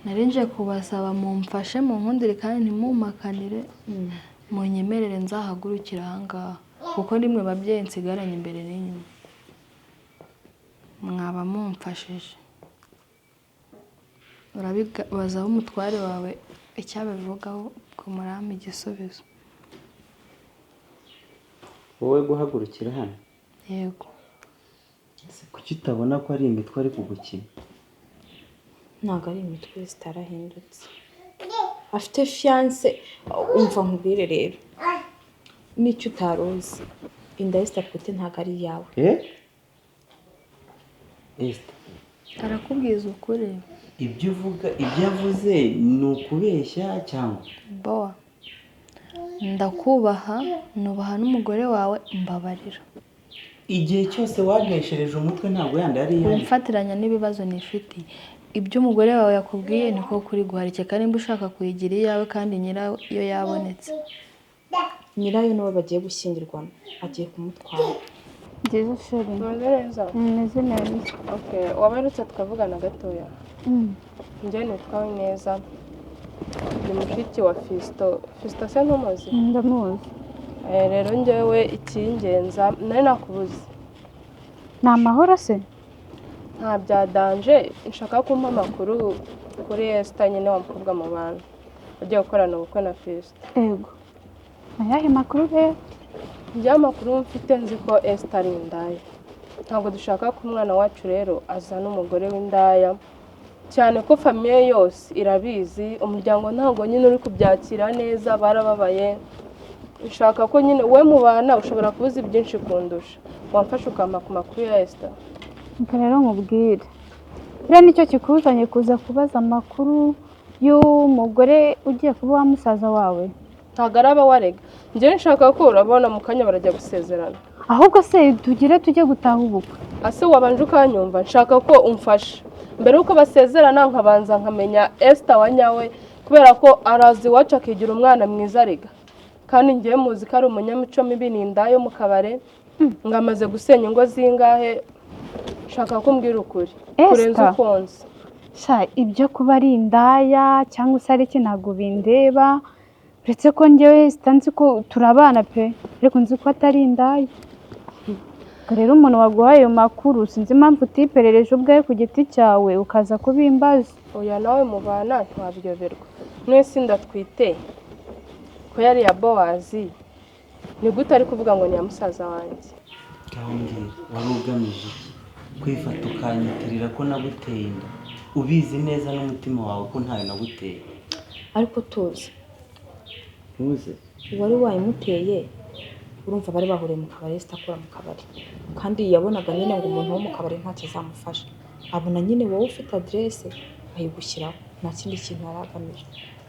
narinje kubasaba mumfashe mu nkundire kandi ntimumakanire mu nyemerere nzahagurukira ahangaha kuko nimwe babyeyi nsigaranye imbere n'inyuma mwaba mumfashije urabibazaho umutware wawe icyabivugaho ko murama igisubizo wowe guhagurukira hano yego kuki utabona ko ari imitwe ari kugukina ntabwo ari imitwe zitarahindutse afite fiance umva nkubwire rero n'icyo utaruzi inda Ester afite ntabwo ari iyawe Ester arakubwiza ukuri ibyo uvuga ibyo yavuze ni ukubeshya cyangwa boa ndakubaha nubaha n'umugore wawe mbabarira igihe cyose wabeshereje umutwe ntabwo yandi ari iyawe umfatiranya n'ibibazo nifitiye ibyo umugore wawe yakubwiye niko kuri guharikeka nimba ushaka kuyigira iyawe kandi nyirayo yabonetse nyirayo niwe bagiye gushyingirwana agiye kumutwara byiza sheri neza meze neza okay wabarutse tukavugana gatoya njye nitwawe neza ni mushiki wa Fisto se ntumuzi ndamuzi rero njyewe ikingenza nari nakubuze ni amahoro se nta byadanje nshaka kumpa amakuru kuri Ester nyine wa mukobwa mu bantu ugiye gukorana ubukwe na Fisto yego ayahe makuru rero ibyamakuru mfite nzi ko Ester ari indaya ntabwo dushaka ko umwana wacu rero azana umugore w'indaya cyane ko famiye yose irabizi umuryango ntabwo nyine uri kubyakira neza barababaye nshaka ko nyine we mu bana ushobora kubuza byinshi kundusha wamfasha ukampa ku makuru ya Ester rero nkubwire rero nicyo kikuzanye kuza kubaza amakuru y'umugore ugiye kuba wa musaza wawe ntabwo araba warega njyewe nshaka ko urabona mu kanya barajya gusezerana ahubwo se tugire tujye gutaha ubukwe ase wabanje ukanyumva nshaka ko umfasha mbere yuko basezerana nkabanza nkamenya Ester wa nyawe kubera ko arazi iwacu akigira umwana mwiza arega kandi ngiye muzi ko ari umunyamico mibi n'indayo mu kabare ngamaze gusenya ingo zingahe nshaka ko mbwira ukuri kurenza ukonze sha ibyo kuba ari indaya cyangwa se ari iki ntabwo bindeba uretse ko njyewe sitanzi ko turabana pe ariko nzi ko atari indaya rero umuntu waguhaye ayo makuru sinzi impamvu utiperereje ubwawe ku giti cyawe ukaza kubimbaza oya nawe mubana ntiwabyoberwa mwese ndatwite ko yari ya Bowazi ni gute ari kuvuga ngo ni ya musaza wanjye gahongera wari ugamije kwifata ukanyitirira ko naguteye inda ubizi neza n'umutima wawe ko ntayo naguteye ariko tuzi wari wayimuteye urumva bari bahuriye mu kabari Ester akora mu kabari kandi yabonaga nyine ngo umuntu wo mu kabari ntacyo azamufasha abona nyine wowe ufite adresse ayigushyiraho nta kindi kintu yaragamije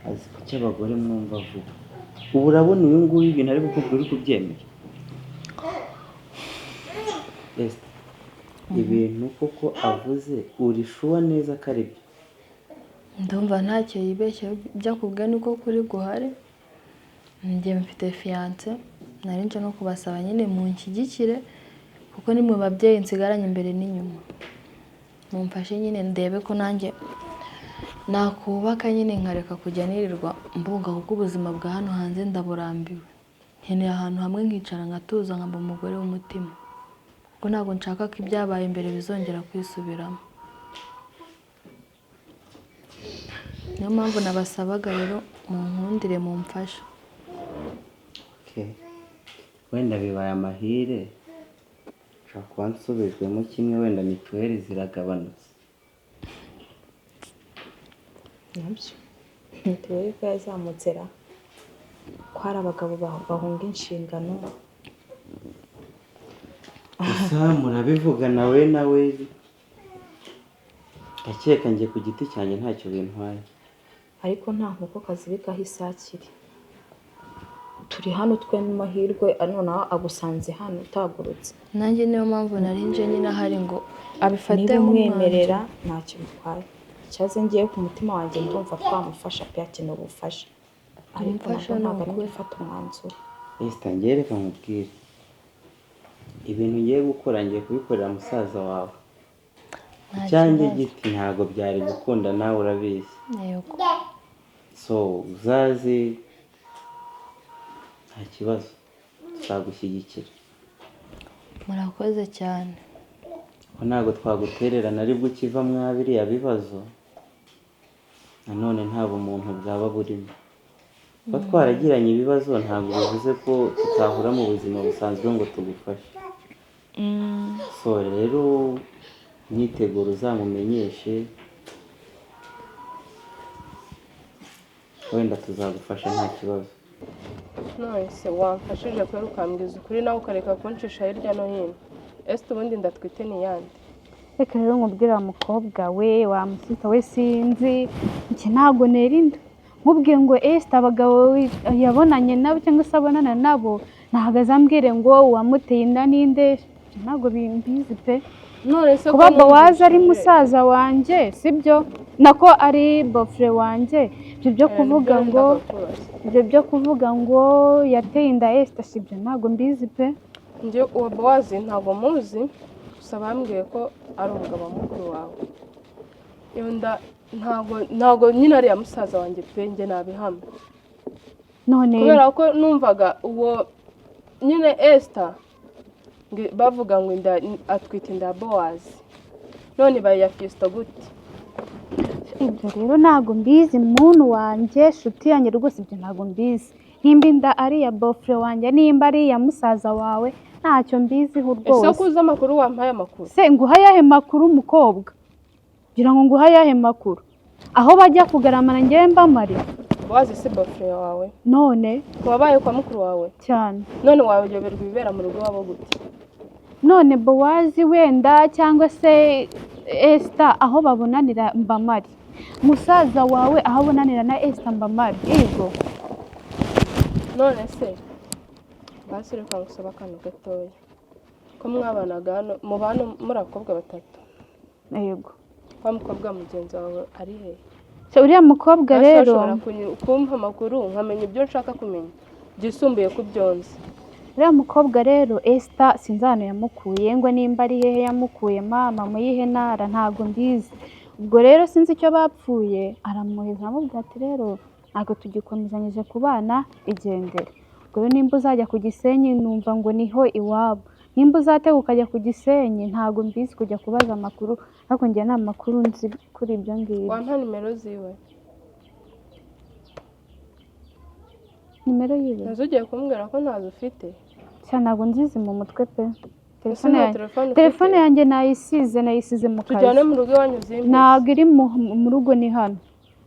azi ko cy'abagore mwumva vuba ubu urabona uyu nguyu ibintu ari gukubwira uri kubyemera Ester ibintu koko avuze uri shuwa neza ko ari byo ndumva ntacyo yibeshye byakubwiye nuko kuri guhare njye mfite fiance narinje no kubasaba nyine mu nshyigikire kuko nimwe babyeyi nsigaranye imbere n'inyuma mumfashe nyine ndebe ko nanjye nakubaka nyine nkareka kujya nirirwa mbunga kuko ubuzima bwa hano hanze ndaburambiwe nkeneye ahantu hamwe nkicara nkatuza nkamba umugore w'umutima kuko ntabwo nshaka ko ibyabaye imbere bizongera kwisubiramo niyo mpamvu nabasabaga rero mu nkundire mumfashe wenda bibaye amahire ushobora kuba nsubijwemo kimwe wenda mituweli ziragabanutse nabyo mituweli ko yazamutse ra ko hari abagabo bahunga inshingano gusa murabivuga nawe ndakeka njye ku giti cyanjye ntacyo bintwaye ariko nta nkoko kazibikaho isakiri turi hano twe n'amahirwe noneho agusanze hano utagurutse nanjye niyo mpamvu narinje nyine ahari ngo abifate niba umwemerera ntacyo bitwaye cyaze ngiye ku mutima wanjye ndumva twamufasha pe akeneye ubufasha ariko ntabwo ari gufata umwanzuro Ester ngiye reka nkubwire ibintu ngiye gukora ngiye kubikorera musaza wawe icyanjye giti ntabwo byari gukunda nawe urabizi. yego So uzaze nta kibazo tuzagushyigikira. murakoze cyane. Ko ntabwo twagutererana aribwo ukiva mwa biriya bibazo, nanone nta bumuntu bwaba burimo. Kuba twaragiranye ibibazo ntabwo bivuze ko tutahura mu buzima busanzwe ngo tugufashe. So rero imyiteguro uzamumenyeshe, wenda tuzagufasha nta kibazo. none se wamfashije kubera ukambwiza ukuri nawe ukareka kunshisha hirya no hino. ese ubundi ndatwite ni yandi? reka rero nkubwira umukobwa we wamusita we sinzi iki ntabwo nerinda nkubwiye ngo Ester abagabo yabonanye nabo cyangwa se abonana nabo ntabwo azambwire ngo uwamuteye inda ninde, ntabwo bimbizi pe. none se kuba Bowazi ari musaza wanjye sibyo, nako ari bofre wanjye, ibyo byo kuvuga ngo yateye inda Ester sibyo, ntabwo mbizi pe. njye uwo Bowazi ntabwo muzi, gusa bambwiye ko ari umugabo mukuru wawe. iyo nda ntabwo nyine ariya musaza wanjye pe, njye nabihamya. none kubera ko numvaga uwo nyine Ester bavuga ngo inda atwite inda ya Bowazi, none bayafista gute? ibyo rero ntabwo mbizi muntu wanjye shuti yanjye rwose, ibyo ntabwo mbizi. nimba inda ari iya bofre wanjye nimba ari iya musaza wawe ntacyo mbiziho rwose. ese ko uzi amakuru wampaye amakuru? se nguha ayahe makuru umukobwa? ngira ngo nguha ayahe makuru? aho bajya kugaramana ngewe mba mari. Bowazi si bofre wawe? none wabaye kwa mukuru wawe cyane. none wayoberwa ibibera mu rugo wabo gute? none Bowazi wenda cyangwa se Ester aho babonanira mba mari, musaza wawe aho abonanira na Ester mba mari. yego none se basi reka ngusaba akantu gatoya, ko mwabanaga hano mu bantu muri abakobwa batatu, yego wa mukobwa mugenzi wawe ari he? se uriya mukobwa rero kumpa amakuru nkamenya ibyo nshaka kumenya byisumbuye ku byonzi. uriya mukobwa rero Ester sinzi ahantu yamukuye, ngo nimba ari hehe yamukuye mama mu yihe ntara ntabwo mbizi. ubwo rero sinzi icyo bapfuye, aramuheza aramubwira ati rero ntabwo tugikomezanyije kubana igendere. ubwo rero nimba uzajya ku Gisenyi numva ngo niho iwabo, nimba uzatega ukajya ku Gisenyi ntabwo mbizi kujya kubaza amakuru, ariko njye nta makuru nzi kuri ibyo ngibyo. wampa nimero ziwe? nimero yiwe ntazo ugiye kumbwira ko ntazo ufite? cyane ntabwo nzizi mu mutwe pe. telefone yanjye nayisize mu kazi. tujyane mu rugo iwanyu uzimbe? ntabwo iri mu rugo, ni hano.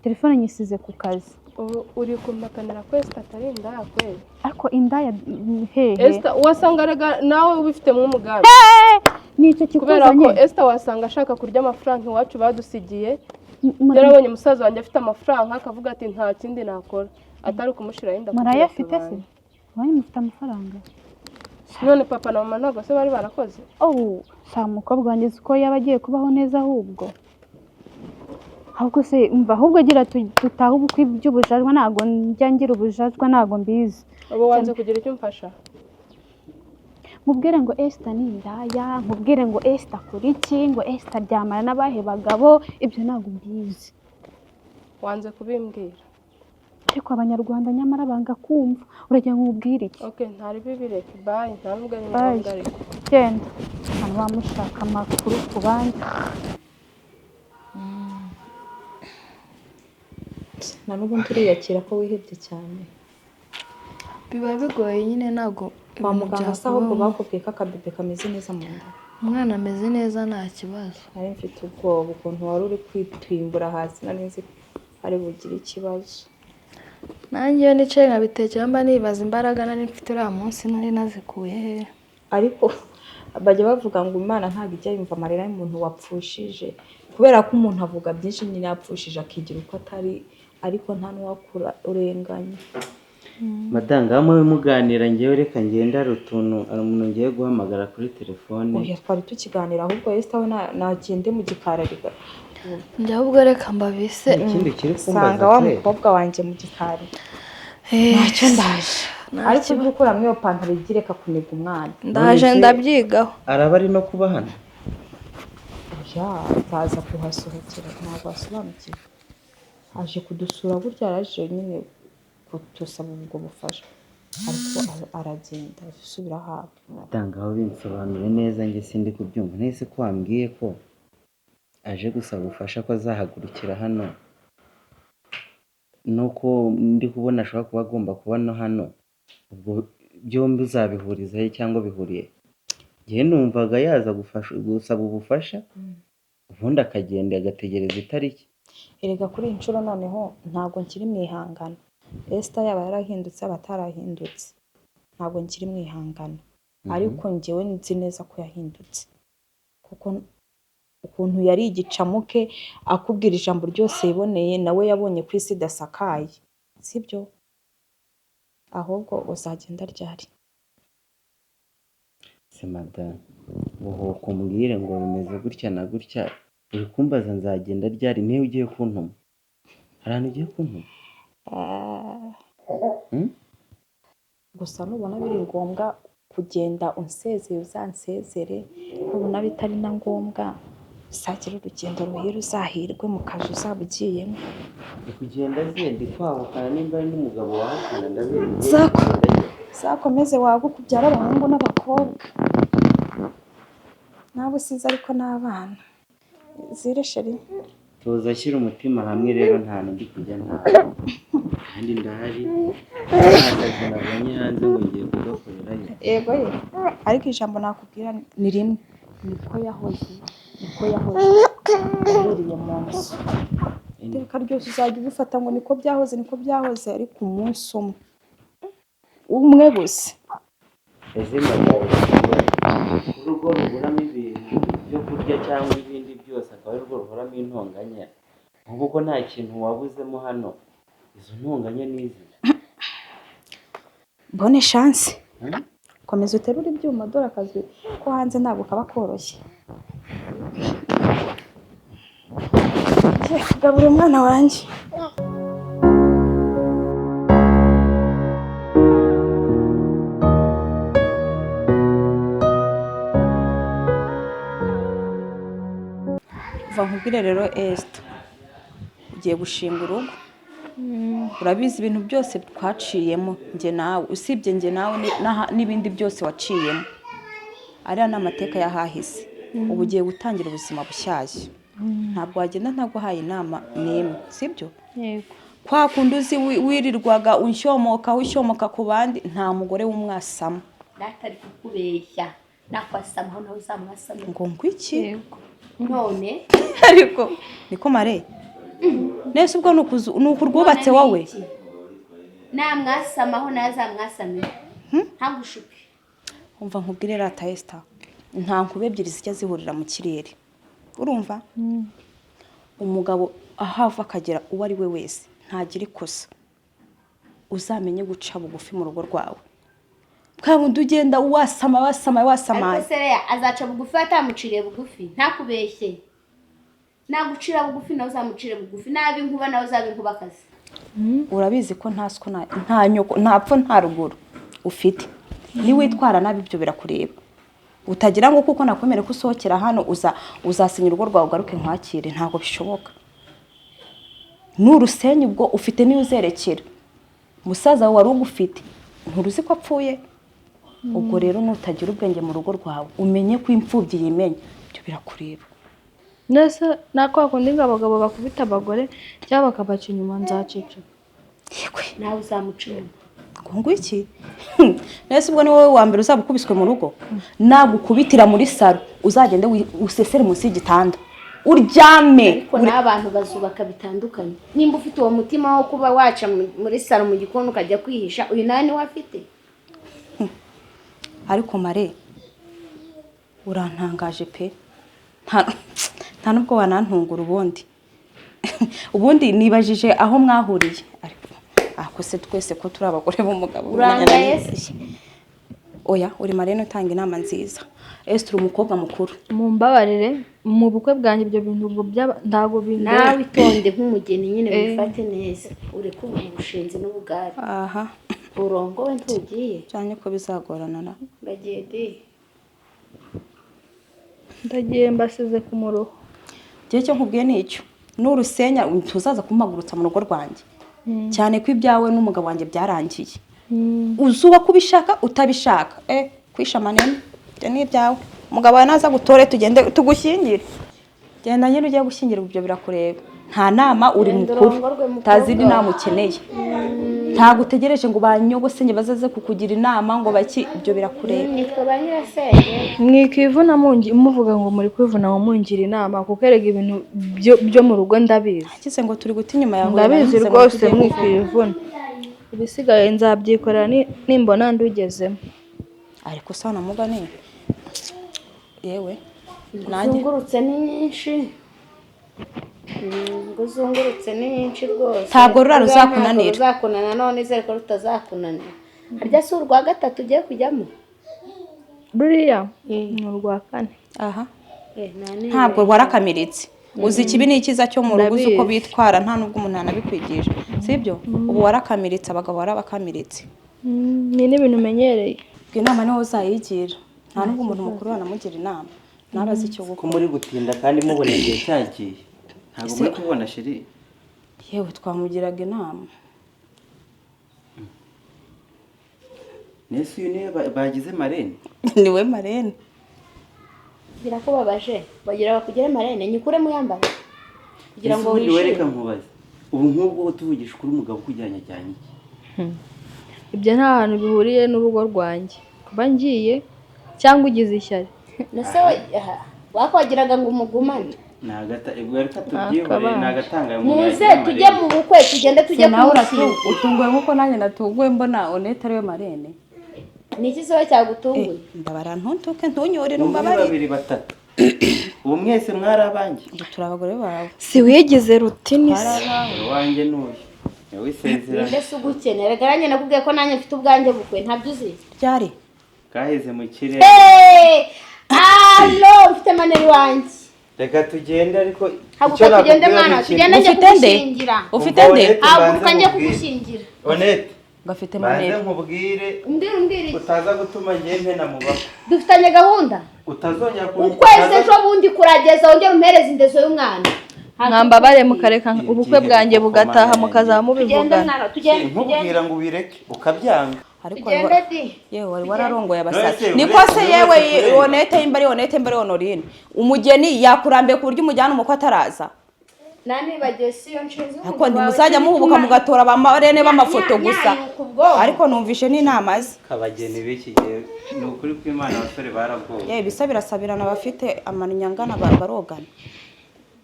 telefone nyisize ku kazi. ubu uri kumpakanira ko Ester atari indaya kweli? ariko indaya hehe? Ester wasanga rega nawe ubifitemo umugambi. nicyo kubera ko kikuzanye. Ester wasanga ashaka kurya amafaranga iwacu badusigiye, yarabonye umusaza wanjye afite amafaranga akavuga ati nta kindi nakora atari ukumushyiraho inda. murayafite se? wanyu mufite amafaranga? none papa na mama ntabwo se bari barakoze? sa mukobwa wanjye ko yaba agiye kubaho neza ahubwo se umva, ahubwo agira tutahe ubukwe by'ubujajwa, ntabwo njya ngira ubujajwa, ntabwo mbizi. ubu wanze kugira icyo umfasha? mubwire ngo Ester ni indaya, mubwire ngo Ester akora iki, ngo Ester aryamana n'abahe bagabo, ibyo ntabwo mbizi. wanze kubimbwira? ariko abanyarwanda nyamara banga kumva, uragira ngo umubwire iki? okay ntari bibireke bye, nta nubwo ari ngombwa ariko genda hano wamushaka amakuru ku bandi. na n'ubu turiyakira ko wihebye cyane. biba bigoye nyine, ntabwo kwa muganga se ahubwo bakubwiye ko akabebe kameze neza mu nda? umwana ameze neza nta kibazo. nari mfite ubwoba ukuntu wari uri kwitwimbura hasi, nari nzi ari bugire ikibazo. nanjye iyo nicaye nkabitekera mba nibaza imbaraga nari mfite uriya munsi nari nazikuye he. ariko bajya bavuga ngo Imana ntabwo ijya yumva amarira y'umuntu wapfushije, kubera ko umuntu avuga byinshi nyine yapfushije akigira uko atari, ariko nta n'uwakura urenganya. Madanga hamwe muganira ngewe reka ngenda hari umuntu ngiye guhamagara kuri telefone. oya twari tukiganira, ahubwo Ester we nagende mu gikarariga. njya ahubwo reka mbabise. ikindi kiri kumbaza sanga wa mukobwa wanjye mu gikari. ntacyo ndaje, ariko ujye ukuramo iyo pantaro igireka kuniga umwana. ndaje ndabyigaho. araba ari no kuba hano? azaza kuhasohokera ntabwo asobanukiwe aje kudusura gutya yaraje nyine kutusaba ubwo bufasha ariko aragenda asubira hawe tangaho binsobanure neza njye sindi kubyumva nese ko wambwiye ko aje gusaba ubufasha ko azahagurukira hano nuko ndi kubona ashobora kuba agomba kuba no hano ubwo byombi uzabihuriza he cyangwa bihuriye njye numvaga yaza gusaba ubufasha ubundi akagenda agategereza itariki erega kuri iyi nshuro noneho ntabwo nkiri mwihangana Ester yaba yarahindutse abatarahindutse ntabwo nkiri mwihangana ariko njyewe nzi neza ko yahindutse kuko ukuntu yari igicamuke akubwira ijambo ryose yiboneye nawe yabonye ku isi idasakaye sibyo ahubwo uzagenda ryari se madame ubu kumbwire ngo bimeze gutya na gutya uri kumbaza nzagenda ryari niyo ugiye kuntuma harano ugiye kuntuma gusa nubona biri ngombwa kugenda unsezeye uzansezere nubona bitari na ngombwa usagira urugendo ruhira uzahirwe mu kazi uzaba ugiyemo kugenda ndi kwahukana nimba ari n'umugabo wahakana ndabizi zakomeze wagukubyara abahungu n'abakobwa nawe usize ariko n'abana zire sheri tuza ashyira umutima hamwe rero nta ndi kujya nta kandi ndahari nakazi nabonye hanze ngo ngiye kugakorerayo yego ariko ijambo nakubwira ni rimwe niko yahoze uhereye mu nzu iteka ryose uzajya ubifata ngo niko byahoze ariko umunsi umwe gusa ese urugo ruburamo ibintu byo kurya cyangwa ibindi byose akaba ari rwo ruhoramo intonganya nk'ubu ko nta kintu wabuzemo hano izo ntonganya n'izi bonne chance komeza uterure ibyuma dore akazi ko hanze ntabwo kaba koroshye gabura umwana wanjye nkubwire rero Ester ugiye gushinga urugo urabizi ibintu byose twaciyemo njye nawe usibye njye nawe n'ibindi byose waciyemo ariya ni amateka yahahise ubu ugiye gutangira ubuzima bushyashya ntabwo wagenda ntaguhaye inama n'imwe sibyo kwa kundi uzi wirirwaga ushyomoka ku bandi nta mugore w'umwasama natari kukubeshya nakwasama aho nawe uzamwasama ngo ngwiki none ariko niko mare nese ubwo nuko urwubatse wowe namwasama aho nazamwasamira ntagushuke umva nkubwire rata Ester nta nkube ebyiri zijya zihurira mu kirere urumva umugabo ahava akagera uwo ari we wese ntagira ikosa uzamenye guca bugufi mu rugo rwawe kandi ugenda wasama ariko sereya azaca bugufi atamuciriye bugufi ntakubeshye nagucira bugufi nawe uzamucire bugufi nabi inkuba nawe uzabe inkubakazi urabizi ko nta nyoko ntapfa nta ruguru ufite niwitwara nabi ibyo birakureba utagira ngo kuko nakwemere ko usohokera hano uzasinya urugo rwawe ugaruke nkwakire ntabwo bishoboka n'urusenyi ubwo ufite niyo uzerekera musaza wawe wari ugufite nturuzi ko apfuye ubwo rero nutagira ubwenge mu rugo rwawe umenye ko imfubyi yimenya ibyo birakureba nese nakwa kundi ngo abagabo bakubita abagore cyangwa bakabaca inyuma nzacece nawe uzamucira ngo iki nese ubwo ni wowe wa mbere uzabukubiswe mu rugo nagukubitira muri saro uzagende usesere munsi y'igitanda uryame ariko n'abantu bazubaka bitandukanye nimba ufite uwo mutima wo kuba waca muri saro mu gikoni ukajya kwihisha uyu nawe niwe afite ariko mare urantangaje pe nta nubwo wanantungura ubundi nibajije aho mwahuriye ariko se twese ko turi abagore b'umugabo urangaye se oya uri marene utanga inama nziza Ester umukobwa mukuru mumbabarire mu bukwe bwanjye ibyo bintu ngo ntago binde nawe itonde nk'umugeni nyine bifate neza ureke ubushenzi n'ubugari aha urongo we ntugiye cyane ko bizagorana na ndagiye ndagiye mbasize ku muruho gihe cyo nkubwiye nicyo n'urusenya tuzaza kumagurutsa mu rugo rwanjye cyane ko ibyawe n'umugabo wanjye byarangiye uzuba kubishaka utabishaka kwisha manene byo ni ibyawe umugabo wawe naza gutore tugende tugushyingire genda nyine ugiye gushyingira ibyo birakureba nta nama uri mukuru tazindi nama ukeneye ntago utegereje ngo banyogosenge bazaze kukugira inama ngo baki ibyo birakureba nitwa ba nyirasenge mwikivuna muvuga ngo muri kwivuna ngo mungira inama kuko erega ibintu byo mu rugo ndabizi akize ngo turi guta inyuma yawe ndabizi rwose mwikivuna ibisigaye nzabyikorera nimbona ndugezemo ariko sana mugane yewe zungurutse ni nyinshi ngo zungurutse ni nyinshi rwose ntabwo ruzakunanira ruzakunana none izere ko rutazakunanira harya si urwa gatatu ugiye kujyamo ruriya ni urwa kane aha ntabwo warakamiritse uzi ikibi ni ikiza cyo mu rugo uko bitwara nta nubwo umuntu anabikwigisha sibyo ubu warakamiritse abagabo barabakamiritse ni n'ibintu umenyereye inama niho uzayigira nta nubwo umuntu mukuru wanamugira inama nabazi icyo gukora ko muri gutinda kandi mubona igihe cyagiye ntabwo muri kubona sheri yewe twamugiraga inama nese uyu niwe bagize marene niwe marene birakubabaje bagira bakugire marene nyikure muyambara kugira ngo wishime wereka nkubaze ubu nk'ubwo tuvugisha kuri umugabo kujyanye cyane iki ibyo nta hantu bihuriye n'urugo rwanjye kuba ngiye cyangwa ugize ishyari nase wakwagiraga ngo umugumane muze tujye mu bukwe tugende tujye kumushyingira utunguwe nk'uko nanjye natunguwe mbona onete ariwe marene ni iki sobe cyagutunguye ndabara ntuntuke ntunyurire umubabare babiri batatu ubu mwese mwari abanjye turi abagore bawe si wigeze rutini se Rwanjye n'uyu yawe isezerano mbese ugukenera garanye nakubwiye ko nanjye mfite ubwanjye bukwe ntabyo uzi ryari kaheze mu kirere allo mfite maneri wanjye reka tugende ariko icyo tugende mwana tugende njye kugushyingira ufite nde haguruka njye kugushyingira onete gafite maneri maze nkubwire umbwire utaza gutuma ngiye mpena mu bako dufitanye gahunda utazongera ukwezi ejo bundi kurageza wongera umpereza indezo y'umwana mwambabare mukareka ubukwe bwanjye bugataha mukazaba mubivugana nkubwira ngo ubireke ukabyanga ariko yewe wari wararongoye abasazi niko se yewe onete imbari onete imbari honorine umugeni yakurambiye ku buryo umujyana umukwe ataraza nani bagesiyo nshinze ariko ntimuzajya muhubuka mugatora abamarene b'amafoto gusa ariko numvishe n'inama ze kabageni b'iki gihe ni ukuri kw'Imana abasore baragowe yewe bisa birasabirana bafite amanyangana barogana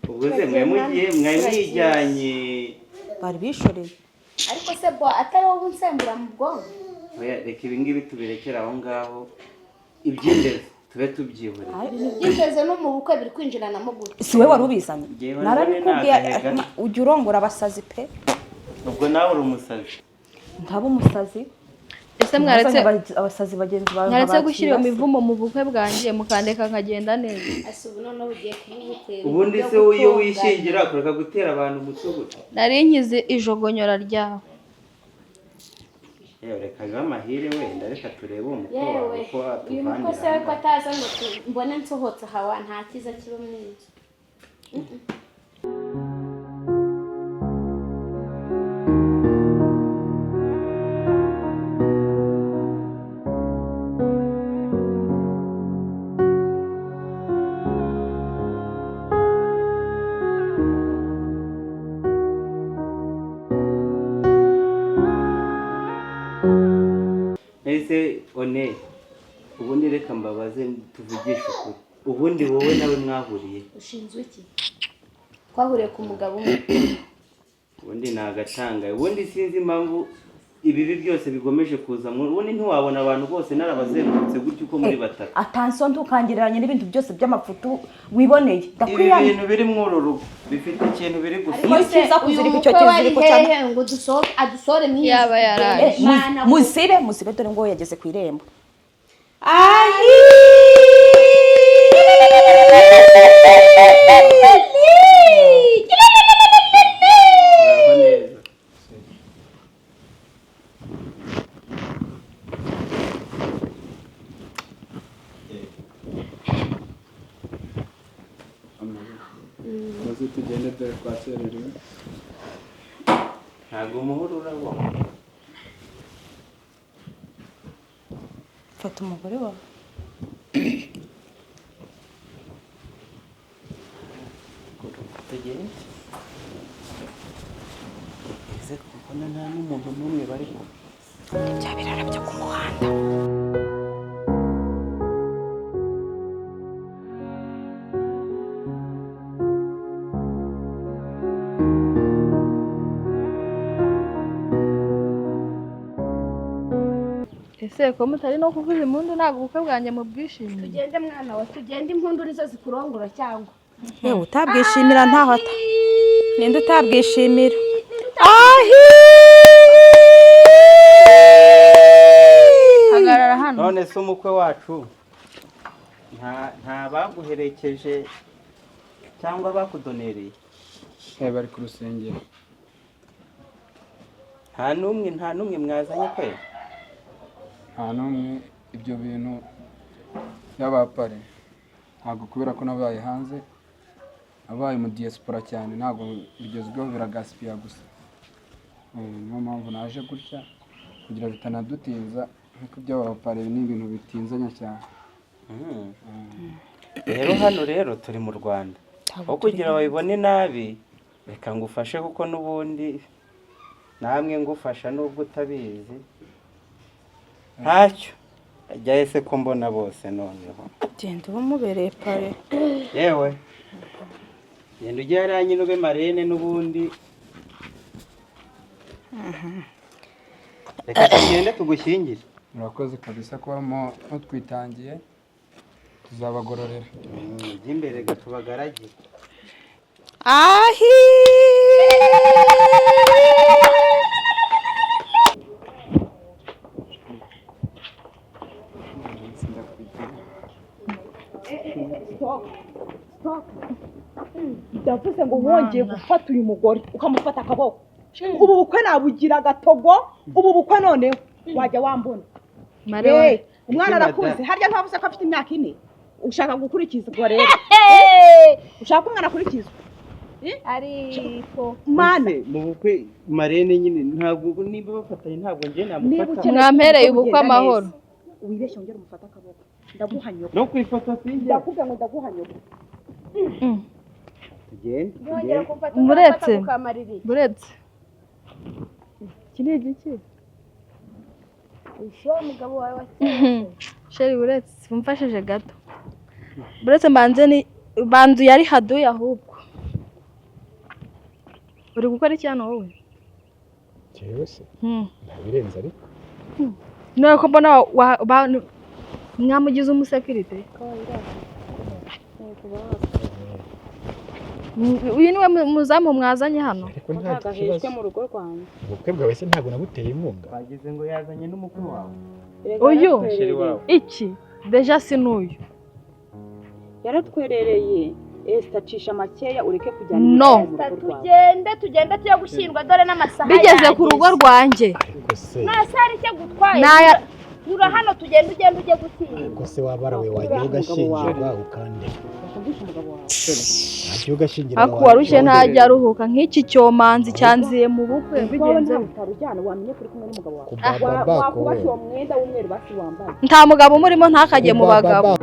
ubuze mwe mwijyanye bari bishoreye ariko se bo atari wowe unsembura mu bwonko reka ibi ngibi tubirekere aho ngaho iby'indezi tube tubyihorera byiteze no mu bukwe biri kwinjiranamo gute si we wari ubizanye narabikubwiye ujya urongora abasazi pe ubwo nawe uri umusazi ntaba umusazi ese mwaretse abasazi bagenzi bawe mwaretse gushyira iyo mivumo mu bukwe bwanjye mukandeka nkagenda neza asubu noneho ugiye kubukwe ubundi se iyo wishingira kureka gutera abantu umutugutu nari nkize ijogonyora ryawe yewe reka bibe amahire wenda reka turebe umukwe wawe ko uyu mukwe se ko ataza ngo mbone nsohotse hawa nta kiza kiba muri iki ese one ubundi reka mbabaze tuvugishe ukuri ubundi wowe nawe mwahuriye ushinzwe iki twahuriye ku mugabo umwe ubundi nagatangaye ubundi sinzi impamvu ibibi byose bigomeje kuza ubundi ntiwabona abantu bose narabazengurutse gutyo uko muri batatu atansiyo ntukangiranye n'ibintu byose by'amafoto wiboneye ibi bintu biri muri uru rugo bifite ikintu biri gusa iyo kiza kuzirika icyo kiziriko cyane ngo adusore mwiza yaba yaraje musibe dore ngo yageze ku irembo wasererewe. ntabwo umuhoro urabona. fata umugore wawe. tugende ese kubona nta n'umuntu n'umwe bari kumwe. Bya birara byo ku muhanda. ese ko mutari no kuvuza impundu ntabwo ubukwe bwanjye mu bwishimire. tugende mwana wa tugende impundu nizo zikurongora cyangwa Yewe utabwishimira ntaho ata. Ninde utabwishimira? hagarara hano. none se umukwe wacu nta baguherekeje cyangwa bakudonereye? Bari ku rusengero. nta n'umwe mwazanye kwe? Nta n'umwe. Ibyo bintu by'abapare ntabwo kubera ko nabaye hanze, nabaye mu diaspora cyane, ntabwo bigezweho, biragasipiya gusa. Niyo mpamvu naje gutya kugira bitanadutinza, nk'uko iby'abapare ni ibintu bitinzanya cyane. rero hano rero turi mu Rwanda, aho kugira babibone nabi reka ngufashe kuko n'ubundi namwe ngufasha nubwo utabizi. ntacyo ajya ese ko mbona bose noneho. Genda umubereye pare. yewe genda ujye hariya nyine ube marene n'ubundi. reka tugende tugushyingire. Murakoze kabisa kuba mutwitangiye, tuzabagororera. ujye imbere gatubagaragiye. Ndavuze ngo wongeye gufata uyu mugore ukamufata akaboko. Ubu bukwe nabugira agatogo, ubu bukwe noneho wajya wambona. Umwana arakuze, harya ntavuze ko afite imyaka 4. Ushaka gukurikizwa rero. Ushaka umwana akurikizwa. ariko Mana mu bukwe marene nyine ntabwo niba bafatanye ntabwo ngiye namufata. mwampereye ubukwe amahoro. Wibeshye ongera umufata akaboko. Ndaguhanyoka. no kwifata sinjye. Ndakubwira ngo ndaguhanyoka. tugende. yongera kumfata Muretse. ukamariri buretse kiri igiki usho umugabo wawe wakeye sheri buretse mumfashije gato. buretse banzu yari haduye ahubwo. uri gukora iki hano wowe? Jewe se ndabirenze ariko none ko mbona mwamugize umusekirite. uyu niwe muzamu mwazanye hano? ariko nta kibazo mu rugo rwanjye. ubukwe bwawe se ntabwo naguteye inkunga. bagize ngo yazanye n'umukwe wawe. uyu sheri wawe iki deja sinuyu. Yaratwerereye Ester acisha makeya ureke kujyana No. tugende tujye gushyingwa dore n'amasaha bigeze ku rugo rwanjye. ariko se nasari cyo gutwaye Naya- ura hano tugende ujye gushyingwa. ariko se wabarawe wajya ugashingirwa ukande wajya ugashingira aku warushye ntajya aruhuka nk'iki cyomanzi cyanziye mu bukwe bigenze utarujyana wamenye kuri kumwe n'umugabo wawe. kubaba bako Wakubasha uwo mwenda w'umweru basi wambaye. nta mugabo umurimo ntakajye mu bagabo.